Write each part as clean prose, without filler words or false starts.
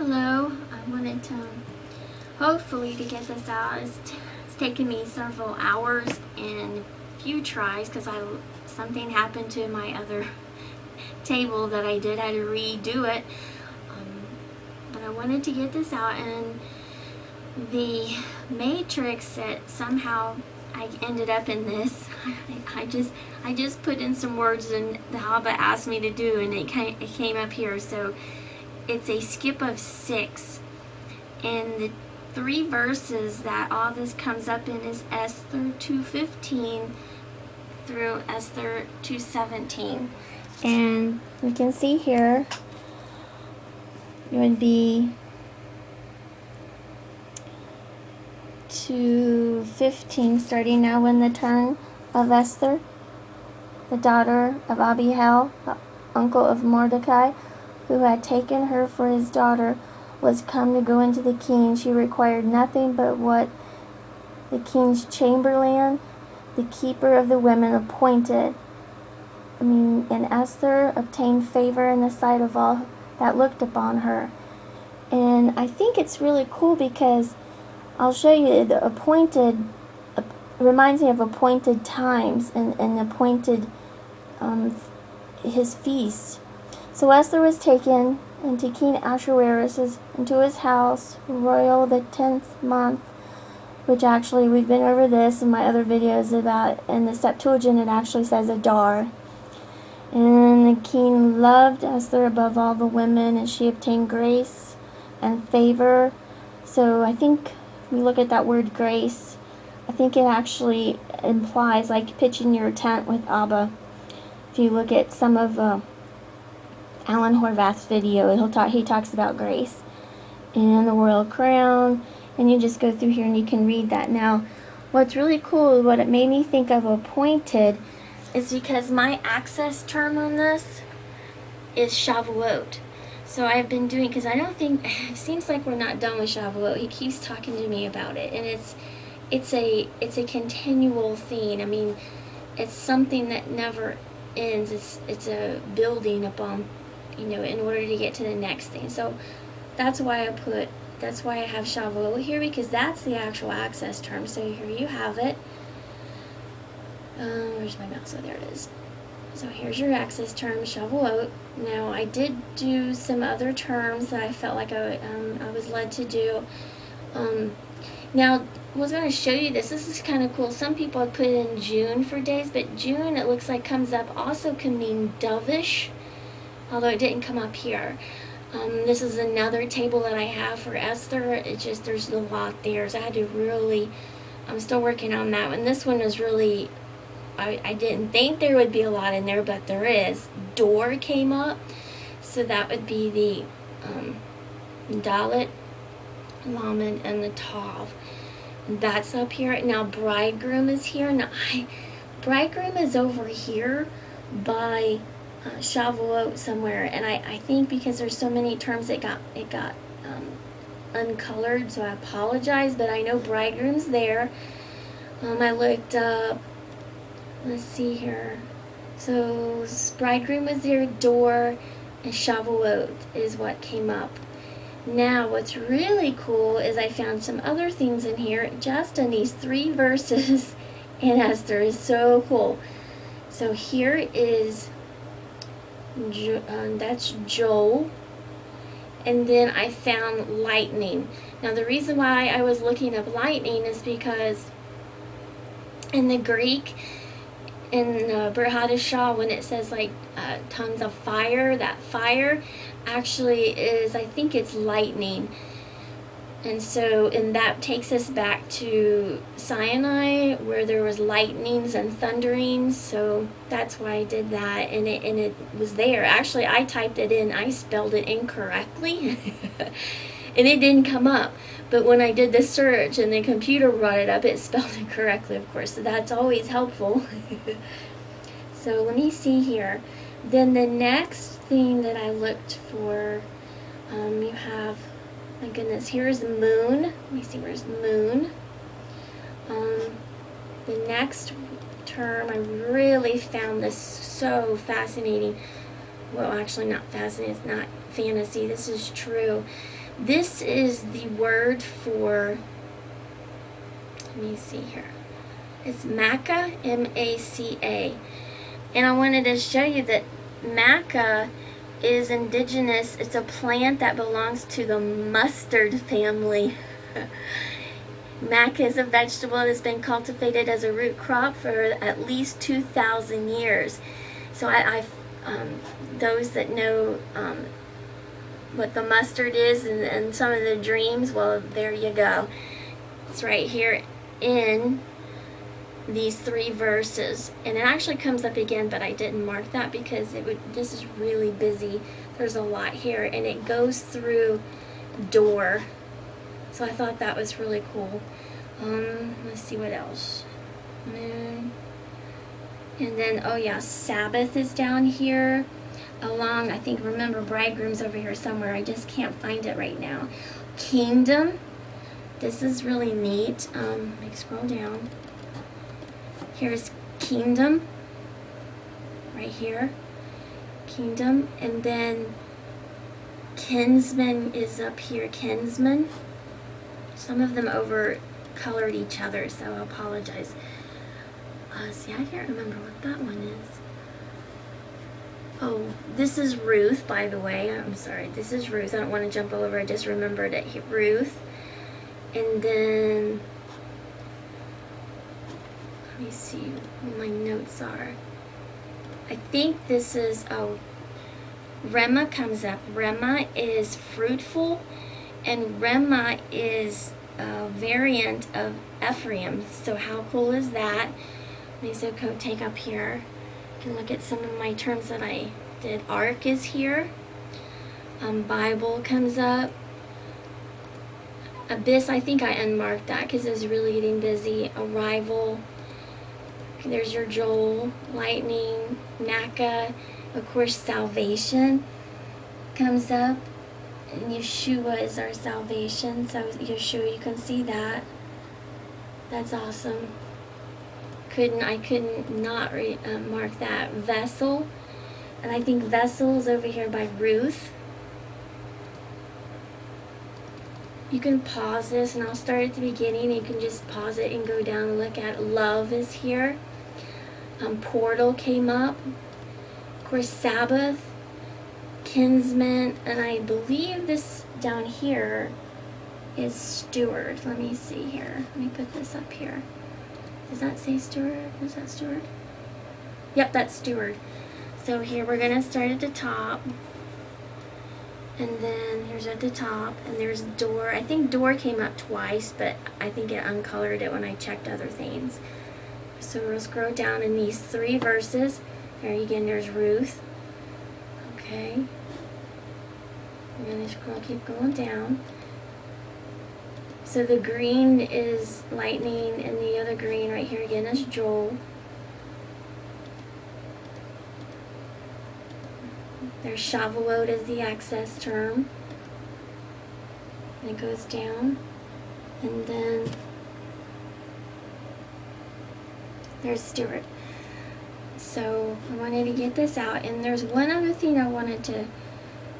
Hello, I wanted to hopefully to get this out. It's taken me several hours and a few tries because something happened to my other table that I did. I had to redo it. But I wanted to get this out, and the matrix that somehow I ended up in this, I just put in some words and the Abba asked me to do, and it came up here. So it's a skip of 6, and the 3 verses that all this comes up in is Esther 2:15 through Esther 2:17. And we can see here it would be 2:15, starting now. When the turn of Esther, the daughter of Abihail, the uncle of Mordecai, who had taken her for his daughter, was come to go into the king, she required nothing but what the king's chamberlain, the keeper of the women, appointed. And Esther obtained favor in the sight of all that looked upon her. And I think it's really cool because I'll show you the appointed. It reminds me of appointed times and appointed his feast. So Esther was taken into King Ahasuerus into his house, royal, the 10th month, which actually we've been over this in my other videos about. In the Septuagint, it actually says Adar. And the king loved Esther above all the women, and she obtained grace and favor. So I think if we look at that word grace, I think it actually implies like pitching your tent with Abba. If you look at some of Alan Horvath's video, he talks about grace and the royal crown, and you just go through here and you can read that. Now, what's really cool, what it made me think of appointed, is because my access term on this is Shavuot. So I've been doing, because I don't think, it seems like we're not done with Shavuot. He keeps talking to me about it, and it's a continual thing. I mean, it's something that never ends. It's a building upon, in order to get to the next thing. So that's why I have Shavuot here, because that's the actual access term. So here you have it. Where's my mouse? Oh, there it is. So here's your access term, Shavuot. Now I did do some other terms that I felt like I was led to do. Now I was going to show you this. This is kind of cool. Some people have put in June for days, but June, it looks like, comes up, also can mean dovish, although it didn't come up here. This is another table that I have for Esther. It's just, there's a lot there, so I had to really, I'm still working on that one. This one was really, I didn't think there would be a lot in there, but there is. Door came up, so that would be the Dalet, Lamed, and the Tav. That's up here. Now bridegroom is here. Now bridegroom is over here by Shavuot somewhere, and I think because there's so many terms it got uncolored, so I apologize, but I know bridegroom's there. I looked up, let's see here, so bridegroom was there, door, and Shavuot is what came up. Now what's really cool is I found some other things in here just in these 3 verses in Esther. Is so cool. So here is that's Joel, and then I found lightning. Now the reason why I was looking up lightning is because in the Greek, in Brit Hadashah, when it says like tongues of fire, that fire actually is, I think it's lightning. And so, and that takes us back to Sinai, where there was lightnings and thunderings. So that's why I did that, and it was there. Actually, I typed it in. I spelled it incorrectly, and it didn't come up. But when I did the search and the computer brought it up, it spelled it correctly, of course. So that's always helpful. So let me see here. Then the next thing that I looked for, you have, my goodness, here's moon. Let me see, where's moon? The next term, I really found this so fascinating. Well, actually not fascinating, it's not fantasy, this is true. This is the word for, let me see here. It's maca, M-A-C-A. And I wanted to show you that maca is indigenous. It's a plant that belongs to the mustard family. Maca is a vegetable that has been cultivated as a root crop for at least 2,000 years. So those that know what the mustard is and some of the dreams, well, there you go. It's right here in these 3 verses, and it actually comes up again, but I didn't mark that because this is really busy. There's a lot here, and it goes through door, so I thought that was really cool. Let's see what else. Moon. And then, oh yeah, Sabbath is down here along, I think, remember, bridegroom's over here somewhere. I just can't find it right now. Kingdom. This is really neat. Let me scroll down. Here's kingdom, right here, kingdom, and then kinsman is up here, kinsman. Some of them over-colored each other, so I apologize. See, I can't remember what that one is. Oh, this is Ruth, by the way. I'm sorry, this is Ruth. I don't want to jump over, I just remembered it. Ruth, and then let me see what my notes are. I think this is, oh, Rema comes up. Rema is fruitful, and Rema is a variant of Ephraim. So how cool is that? Mesocote take up here. You can look at some of my terms that I did. Ark is here. Bible comes up. Abyss, I think I unmarked that because it was really getting busy. Arrival. There's your Joel, lightning, Maca, of course, salvation comes up, and Yeshua is our salvation. So Yeshua, you can see that. That's awesome. I couldn't not mark that. Vessel, and I think vessel is over here by Ruth. You can pause this, and I'll start at the beginning. You can just pause it and go down and look at love is here. Portal came up. Of course, Sabbath, kinsman, and I believe this down here is steward. Let me see here. Let me put this up here. Does that say steward? Is that steward? Yep, that's steward. So here we're going to start at the top. And then here's at the top, and there's door. I think door came up twice, but I think it uncolored it when I checked other things. So we'll scroll down in these 3 verses. There again, there's Ruth. Okay. I'm going to scroll, keep going down. So the green is lightning, and the other green right here again is Joel. There's Shavuot as the access term. And it goes down. And then there's Stewart. So I wanted to get this out. And there's one other thing I wanted to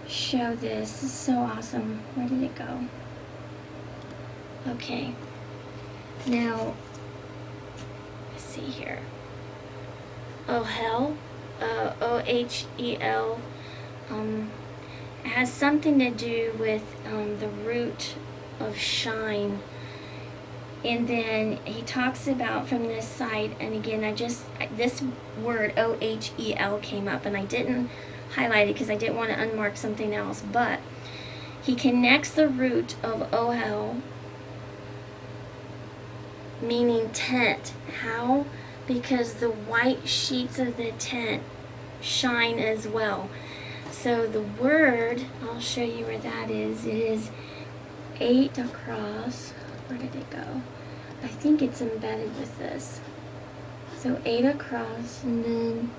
show this. This is so awesome. Where did it go? Okay. Now, let's see here. Ohel. O-H-E-L. It has something to do with the root of shine. And then he talks about from this side, and again, this word O-H-E-L came up, and I didn't highlight it because I didn't want to unmark something else, but he connects the root of Ohel, meaning tent. How? Because the white sheets of the tent shine as well. So the word, I'll show you where that is. It is 8 across. Where did it go? I think it's embedded with this. So 8 across, and then,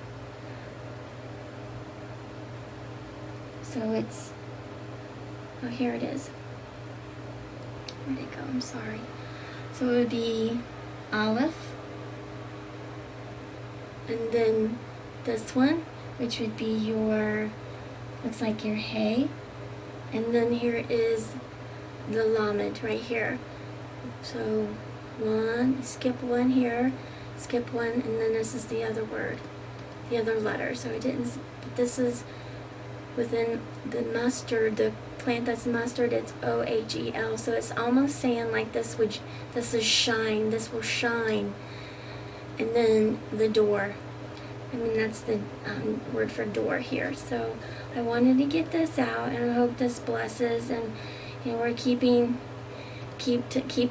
so it's, oh, here it is. Where did it go? I'm sorry. So it would be Aleph, and then this one, which would be your, looks like your hay, And then here is the lamed right here. So one, skip one here, skip one, and then this is the other word, the other letter. So I didn't, but this is within the mustard, the plant that's mustard, it's OHEL. So it's almost saying like this is shine, this will shine. And then the door. I mean, that's the word for door here. So I wanted to get this out, and I hope this blesses. And we're keep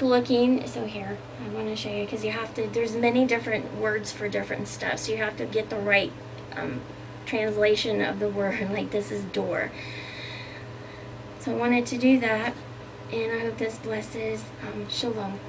looking. So here, I want to show you, because you have to. There's many different words for different stuff, so you have to get the right translation of the word. Like this is door. So I wanted to do that, and I hope this blesses. Shalom.